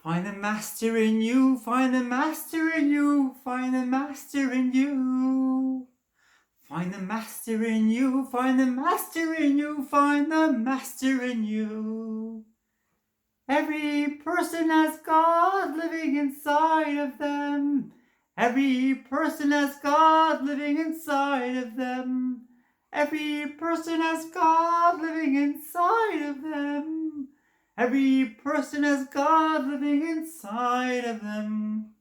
Find the master in you, find the master in you, find the master in you. Find the master in you, find the master in you, find the master in you. Every person has God living inside of them. Every person has God living inside of them. Every person has God living inside of them. Every person has God living inside of them.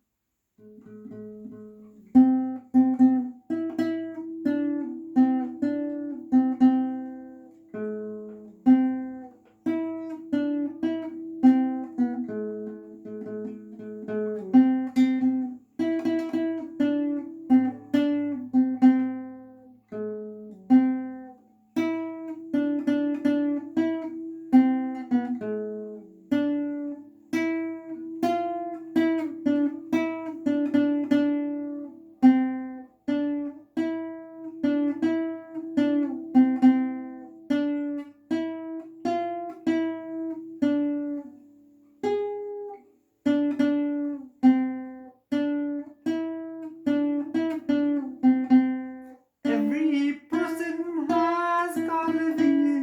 Every person has God living in them.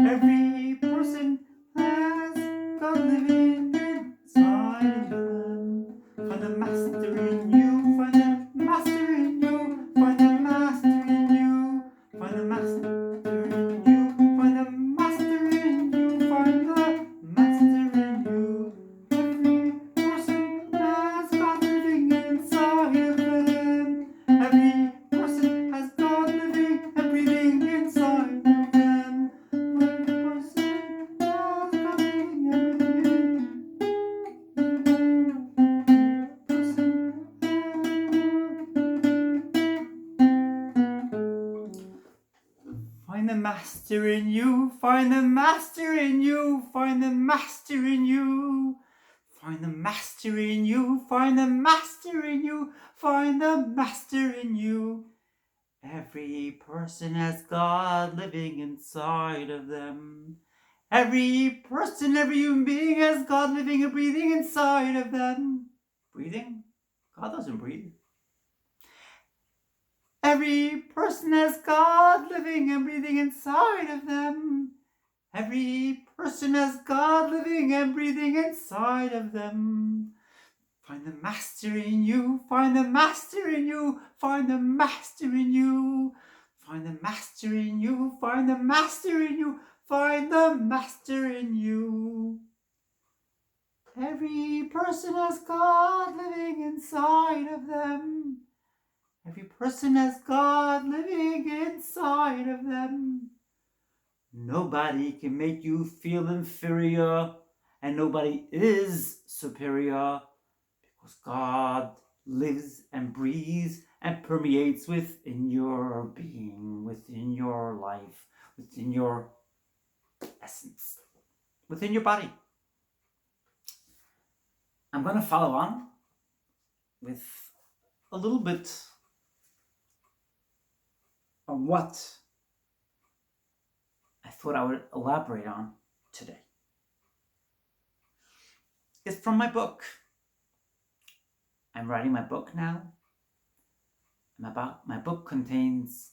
Every person has God living inside of them. Find the master in you, find the master in you, find the master in you, find the master in you, find the master in you, find the master in you. Every person has God living inside of them. Every person has God living and breathing inside of them. Every person has God living and find the master in you, find the master in you, find the master in you. Find the master in you, find the master in you, find the master in you. Every person has God living inside of them. Every person, every human being has God living and breathing inside of them. Breathing? God doesn't breathe. Every person has God living and breathing inside of them. Every person has God living and breathing inside of them. Find the master in you, find the master in you, find the master in you. Find the master in you, find the master in you, find the master in you. Every person has God living inside of them. Every person has God living inside of them. Nobody can make you feel inferior, and nobody is superior, because God lives and breathes and permeates within your being, within your life, within your essence, within your body. I'm going to follow on with a little bit on what I thought I would elaborate on today. It's from my book. I'm writing my book now. My book contains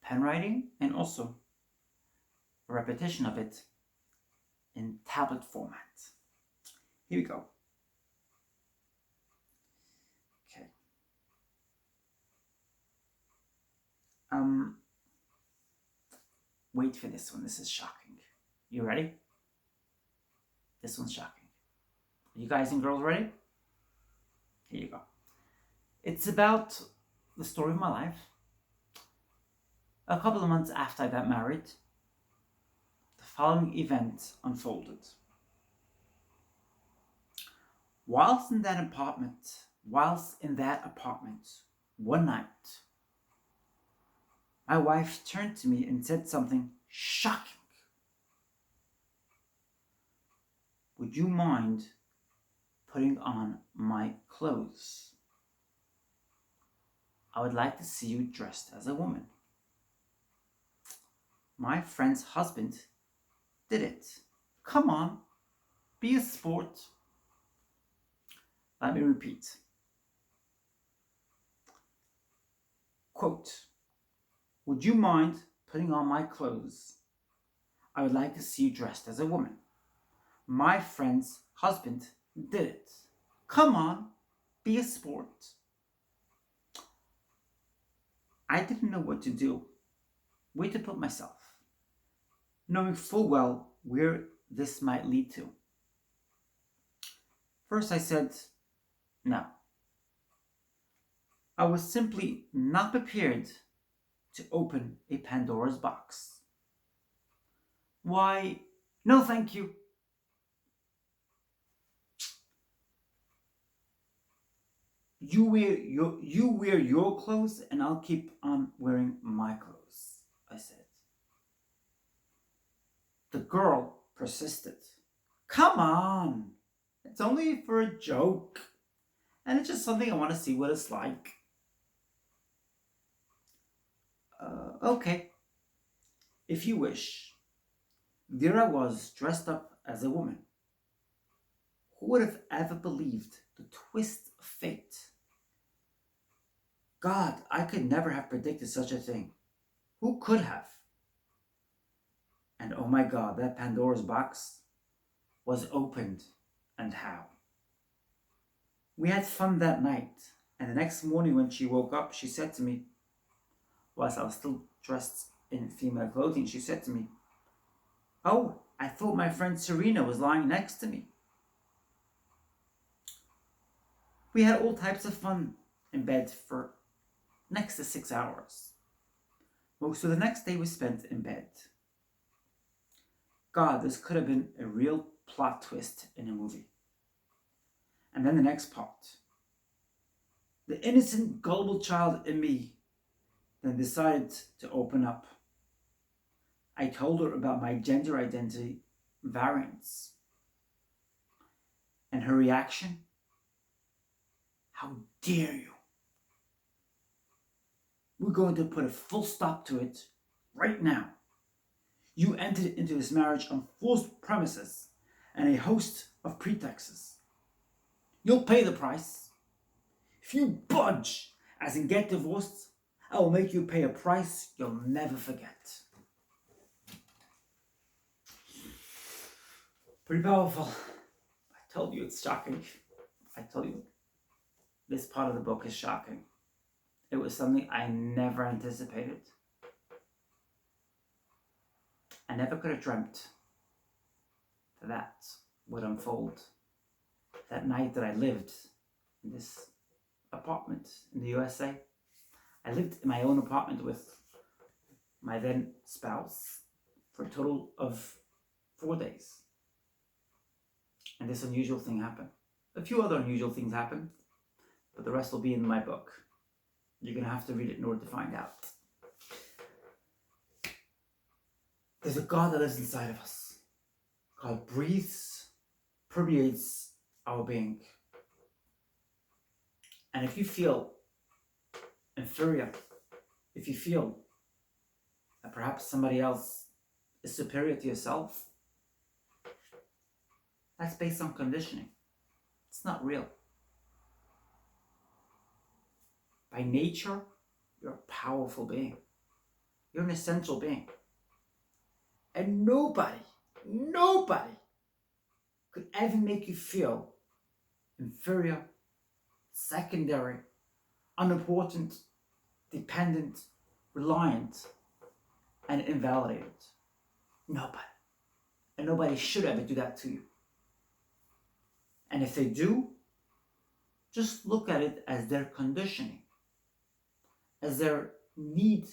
pen writing and also a repetition of it in tablet format. Here we go. Okay. Wait for this one. This is shocking. You ready? This one's shocking. Are you guys and girls ready? Here you go. It's about the story of my life. A couple of months after I got married, the following event unfolded. Whilst in that apartment, one night, my wife turned to me and said something shocking. Would you mind putting on my clothes? I would like to see you dressed as a woman. My friend's husband did it. Come on, be a sport. Let me repeat. Quote, would you mind putting on my clothes? I would like to see you dressed as a woman. My friend's husband did it. Come on, be a sport. I didn't know what to do, where to put myself, knowing full well where this might lead to. First I said, no. I was simply not prepared to open a Pandora's box. Why, no thank you. You wear your clothes and I'll keep on wearing my clothes, I said. The girl persisted. Come on, it's only for a joke. And it's just something I want to see what it's like. Okay, if you wish. There I was, dressed up as a woman. Who would have ever believed the twist of fate? God, I could never have predicted such a thing. Who could have? And oh my God, that Pandora's box was opened, and how. We had fun that night, and the next morning when she woke up, she said to me, whilst I was still dressed in female clothing, she said to me, oh, I thought my friend Serena was lying next to me. We had all types of fun in bed for next to 6 hours. Most of the next day was spent in bed. God, this could have been a real plot twist in a movie. And then the next part. The innocent, gullible child in me then decided to open up. I told her about my gender identity variants. And her reaction? How dare you? We're going to put a full stop to it right now. You entered into this marriage on false premises and a host of pretexts. You'll pay the price. If you budge, as in get divorced, I will make you pay a price you'll never forget. Pretty powerful. I told you it's shocking. I told you this part of the book is shocking. It was something I never anticipated. I never could have dreamt that would unfold. That night that I lived in this apartment in the USA. I lived in my own apartment with my then spouse for a total of 4 days. And this unusual thing happened. A few other unusual things happened, but the rest will be in my book. You're going to have to read it in order to find out. There's a God that lives inside of us. God breathes, permeates our being. And if you feel inferior, if you feel that perhaps somebody else is superior to yourself, that's based on conditioning. It's not real. By nature, you're a powerful being. You're an essential being. And nobody could ever make you feel inferior, secondary, unimportant, dependent, reliant, and invalidated. Nobody. And nobody should ever do that to you. And if they do, just look at it as their conditioning, as their need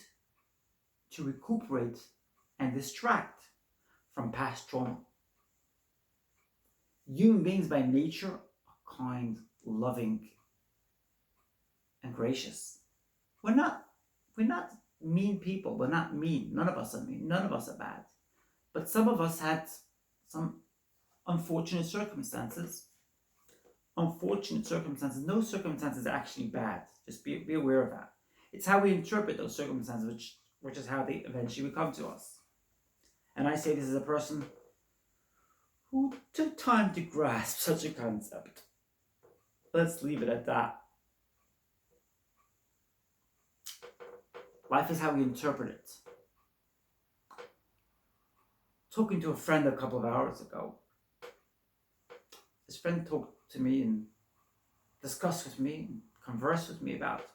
to recuperate and distract from past trauma. Human beings by nature are kind, loving, and gracious. We're not mean people. We're not mean. None of us are mean. None of us are bad. But some of us had some unfortunate circumstances. No circumstance is actually bad. Just be aware of that. It's how we interpret those circumstances, which is how they eventually come to us. And I say this as a person who took time to grasp such a concept. Let's leave it at that. Life is how we interpret it. Talking to a friend a couple of hours ago, this friend talked to me and discussed with me and conversed with me about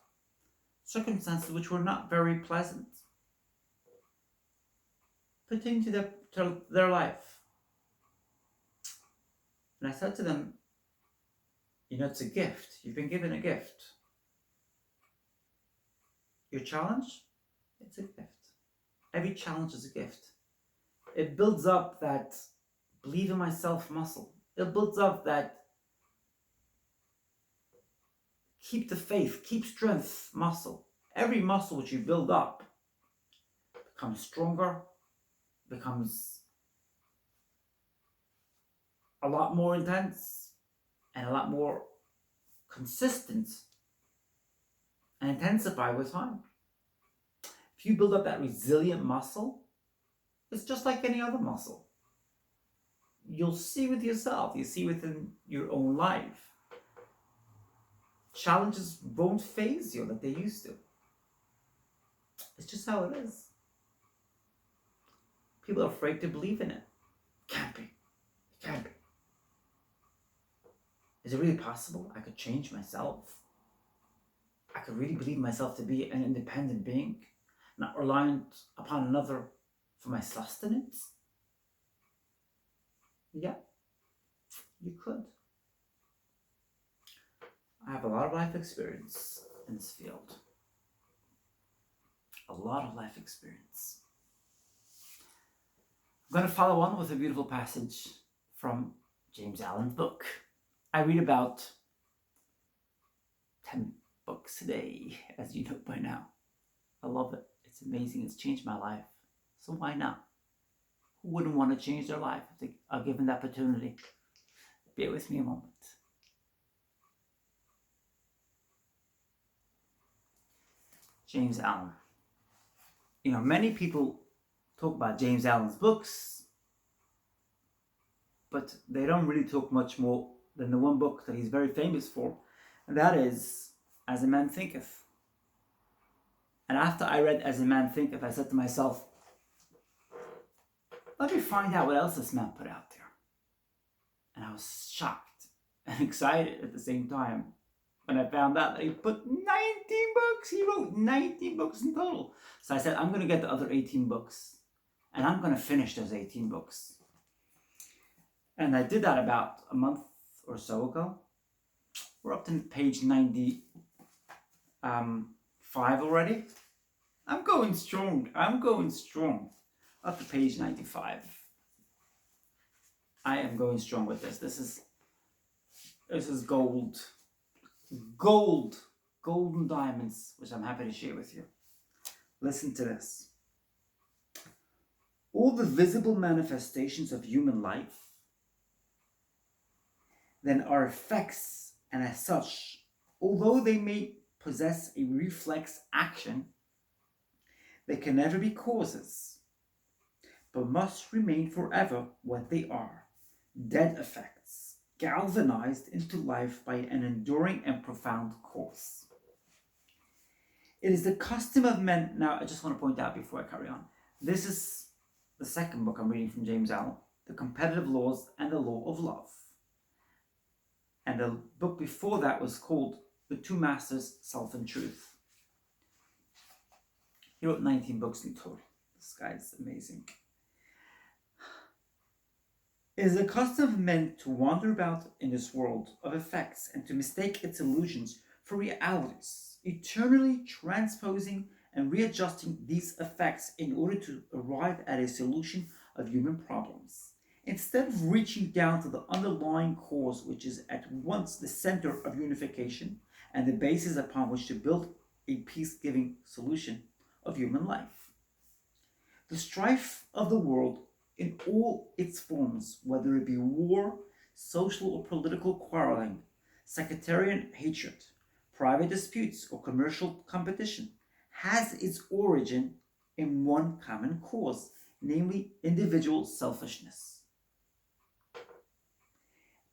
circumstances which were not very pleasant pertaining to their life. And I said to them, it's a gift. You've been given a gift. Your challenge, it's a gift. Every challenge is a gift. It builds up that believe in myself muscle. It builds up that keep the faith, keep strength muscle. Every muscle which you build up becomes stronger, becomes a lot more intense and a lot more consistent and intensify with time. If you build up that resilient muscle, it's just like any other muscle. You'll see with yourself, you see within your own life. Challenges won't faze you like they used to. It's just how it is. People are afraid to believe in it. Can't be. It can't be. Is it really possible I could change myself? I could really believe myself to be an independent being, not reliant upon another for my sustenance? Yeah, you could. I have a lot of life experience in this field. A lot of life experience. I'm going to follow on with a beautiful passage from James Allan's book. I read about 10 books a day, as you know by now. I love it. It's amazing. It's changed my life. So why not? Who wouldn't want to change their life if they are given the opportunity? Bear with me a moment. James Allan. Many people talk about James Allan's books, but they don't really talk much more than the one book that he's very famous for, and that is As a Man Thinketh. And after I read As a Man Thinketh, I said to myself, let me find out what else this man put out there. And I was shocked and excited at the same time when I found out that he put 19 books. He wrote 19 books in total. So I said, I'm going to get the other 18 books. And I'm going to finish those 18 books. And I did that about a month or so ago. We're up to page 95 already. I'm going strong. Up to page 95. I am going strong with this. This is gold. Golden diamonds, which I'm happy to share with you. Listen to this. All the visible manifestations of human life then are effects, and as such, although they may possess a reflex action, they can never be causes, but must remain forever what they are, dead effects, galvanized into life by an enduring and profound cause. It is the custom of men. Now, I just want to point out before I carry on, this is the second book I'm reading from James Allan, The Competitive Laws and the Law of Love. And the book before that was called The Two Masters, Self and Truth. He wrote 19 books in total. This guy's amazing. It is the custom of men to wander about in this world of effects and to mistake its illusions for realities, eternally transposing and readjusting these effects in order to arrive at a solution of human problems, instead of reaching down to the underlying cause, which is at once the center of unification and the basis upon which to build a peace-giving solution of human life. The strife of the world in all its forms, whether it be war, social or political quarreling, sectarian hatred, private disputes, or commercial competition, has its origin in one common cause, namely individual selfishness.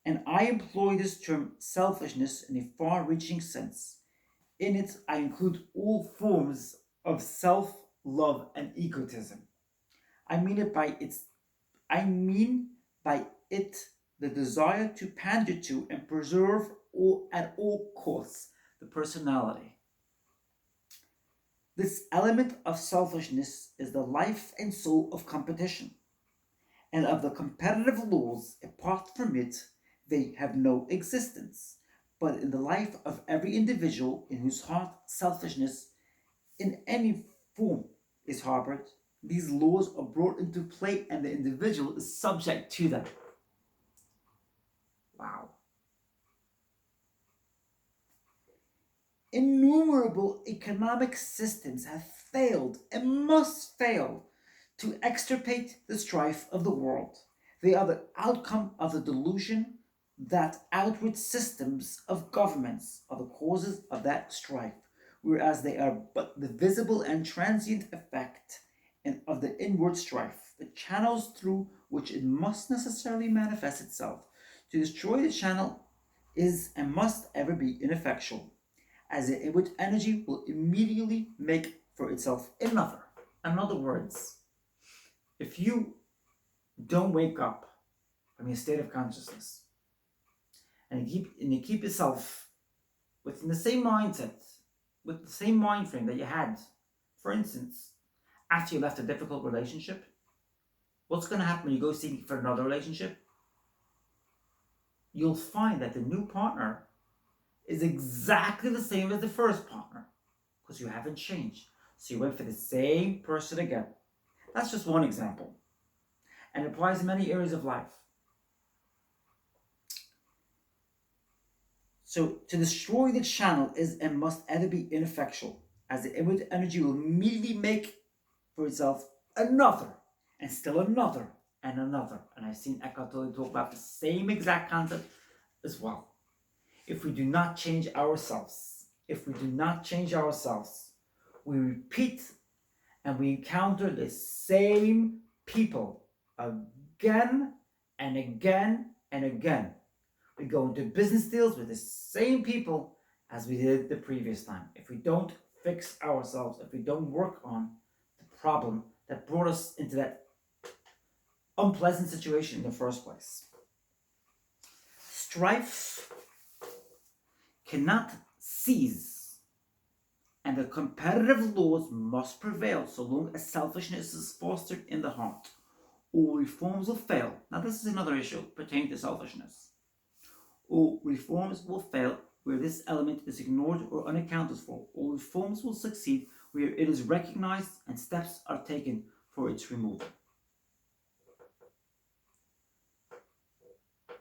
And I employ this term selfishness in a far reaching sense. In it, I include all forms of self love and egotism. I mean it by its I mean by it the desire to pander to and preserve at all costs the personality. This element of selfishness is the life and soul of competition, and of the competitive laws. Apart from it, they have no existence. But in the life of every individual in whose heart selfishness in any form is harbored, these laws are brought into play and the individual is subject to them. Wow. Innumerable economic systems have failed and must fail to extirpate the strife of the world. They are the outcome of the delusion that outward systems of governments are the causes of that strife, whereas they are but the visible and transient effect of the inward strife, the channels through which it must necessarily manifest itself. To destroy the channel is and must ever be ineffectual, as the inward energy will immediately make for itself another. In other words, if you don't wake up from your state of consciousness and you keep yourself within the same mindset, with the same mind frame that you had, for instance, after you left a difficult relationship, what's going to happen when you go seeking for another relationship? You'll find that the new partner is exactly the same as the first partner because you haven't changed. So you went for the same person again. That's just one example, and it applies in many areas of life. So to destroy the channel is and must ever be ineffectual, as the inward energy will immediately make for itself another, and still another, and another. And I've seen Eckhart Tolle talk about the same exact concept as well. If we do not change ourselves, we repeat and we encounter the same people again and again and again. We go into business deals with the same people as we did the previous time. If we don't fix ourselves, if we don't work on the problem that brought us into that unpleasant situation in the first place. Strife cannot cease, and the competitive laws must prevail so long as selfishness is fostered in the heart. All reforms will fail. Now, this is another issue pertaining to selfishness. All reforms will fail where this element is ignored or unaccounted for. All reforms will succeed where it is recognized and steps are taken for its removal.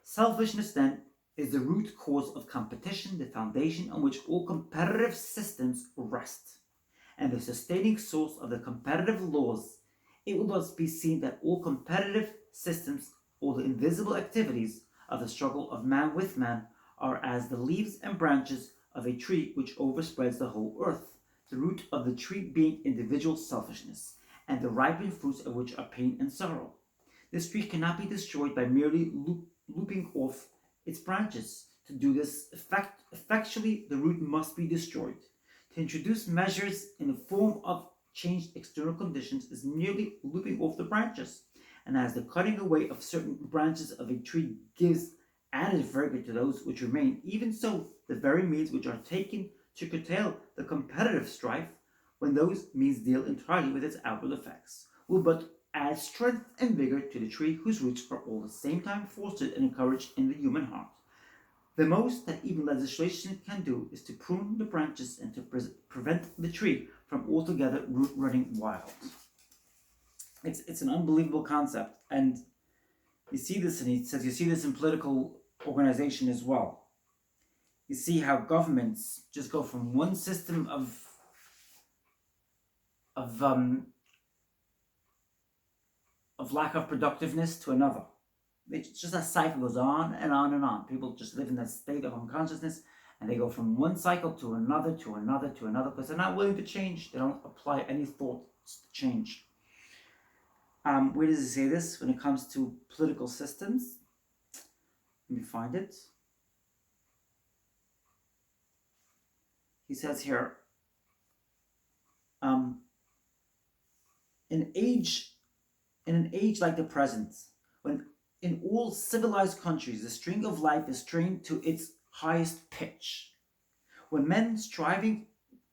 Selfishness, then, is the root cause of competition, the foundation on which all competitive systems rest, and the sustaining source of the competitive laws. It will thus be seen that all competitive systems, all the invisible activities of the struggle of man with man, are as the leaves and branches of a tree which overspreads the whole earth, the root of the tree being individual selfishness, and the ripened fruits of which are pain and sorrow. This tree cannot be destroyed by merely looping off its branches. To do this effectually, the root must be destroyed. To introduce measures in the form of changed external conditions is merely looping off the branches. And as the cutting away of certain branches of a tree gives added vigor to those which remain, even so the very means which are taken to curtail the competitive strife, when those means deal entirely with its outward effects, will but add strength and vigor to the tree whose roots are all the same time fostered and encouraged in the human heart. The most that even legislation can do is to prune the branches and to prevent the tree from altogether root running wild. It's an unbelievable concept, and you see this, and he says you see this in political organization as well. You see how governments just go from one system of lack of productiveness to another. It's just that cycle goes on and on and on. People just live in that state of unconsciousness, and they go from one cycle to another, to another, to another, because they're not willing to change. They don't apply any thoughts to change. Where does it say this when it comes to political systems? Let me find it. He says here, um, in age in an age like the present, when in all civilized countries the string of life is strained to its highest pitch, when men striving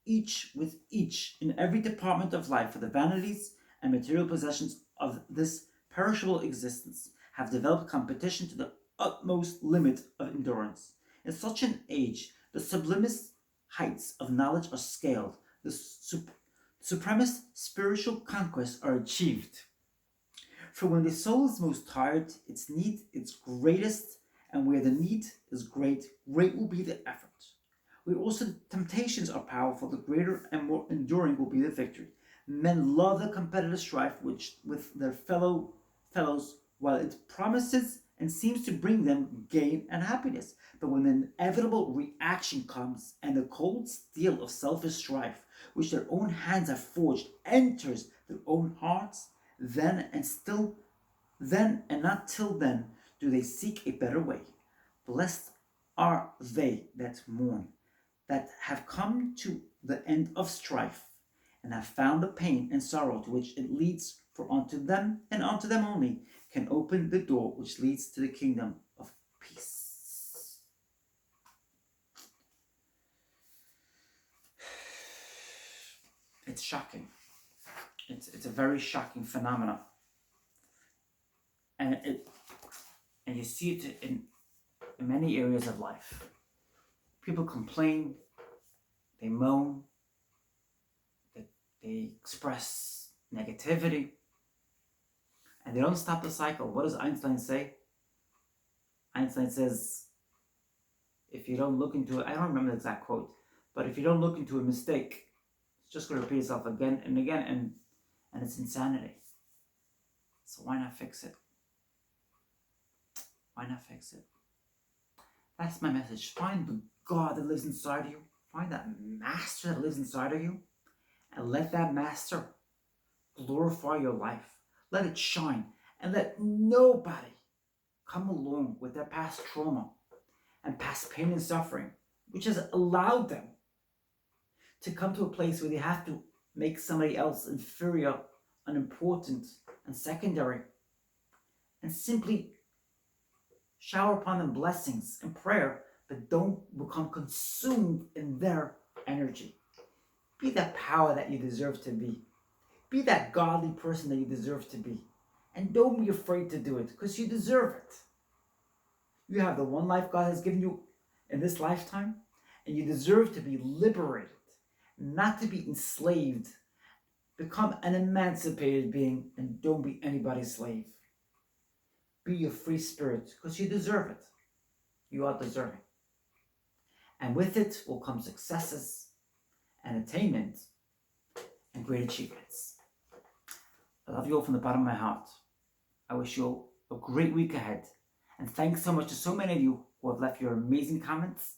each with each in every department of life for the vanities and material possessions of this perishable existence have developed competition to the utmost limit of endurance. In such an age, the sublimest heights of knowledge are scaled, the supremest spiritual conquests are achieved. For when the soul is most tired, its need is greatest, and where the need is great, great will be the effort. Where also the temptations are powerful, the greater and more enduring will be the victory. Men love the competitive strife which with their fellows, while it promises and seems to bring them gain and happiness. But when the inevitable reaction comes, and the cold steel of selfish strife, which their own hands have forged, enters their own hearts, then and not till then do they seek a better way. Blessed are they that mourn, that have come to the end of strife, and have found the pain and sorrow to which it leads, for unto them and unto them only can open the door which leads to the kingdom of peace. It's shocking. It's a very shocking phenomenon. And you see it in many areas of life. People complain, they moan, they express negativity, and they don't stop the cycle. What does Einstein say? Einstein says, if you don't look into it, I don't remember the exact quote, but if you don't look into a mistake, it's just going to repeat itself again and again, and it's insanity. So why not fix it? Why not fix it? That's my message. Find the God that lives inside of you. Find that master that lives inside of you, and let that master glorify your life. Let it shine, and let nobody come along with their past trauma and past pain and suffering, which has allowed them to come to a place where they have to make somebody else inferior, unimportant, and secondary, and simply shower upon them blessings and prayer, but don't become consumed in their energy. Be that power that you deserve to be. Be that godly person that you deserve to be. And don't be afraid to do it, because you deserve it. You have the one life God has given you in this lifetime, and you deserve to be liberated, not to be enslaved. Become an emancipated being, and don't be anybody's slave. Be a free spirit, because you deserve it. You are deserving. And with it will come successes and attainment and great achievements. I love you all from the bottom of my heart. I wish you all a great week ahead. And thanks so much to so many of you who have left your amazing comments.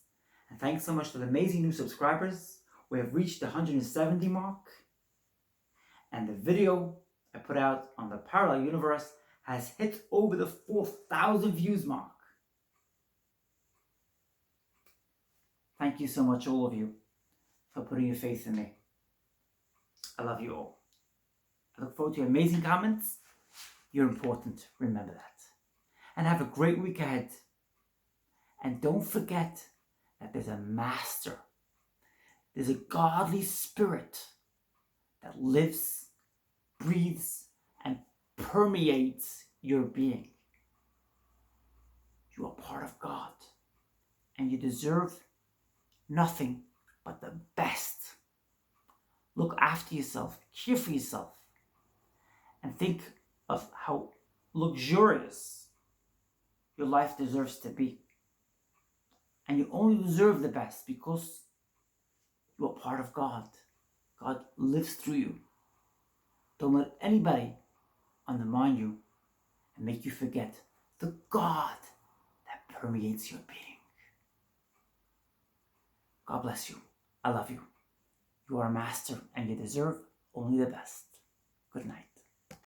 And thanks so much to the amazing new subscribers. We have reached the 170 mark. And the video I put out on the parallel universe has hit over the 4,000 views mark. Thank you so much, all of you, for putting your faith in me. I love you all. I look forward to your amazing comments. You're important, remember that. And have a great week ahead. And don't forget that there's a master. There's a godly spirit that lives, breathes, and permeates your being. You are part of God, and you deserve nothing but the best. Look after yourself, care for yourself, and think of how luxurious your life deserves to be. And you only deserve the best because you are part of God. God lives through you. Don't let anybody undermine you and make you forget the God that permeates your being. God bless you. I love you. You are a master, and you deserve only the best. Good night.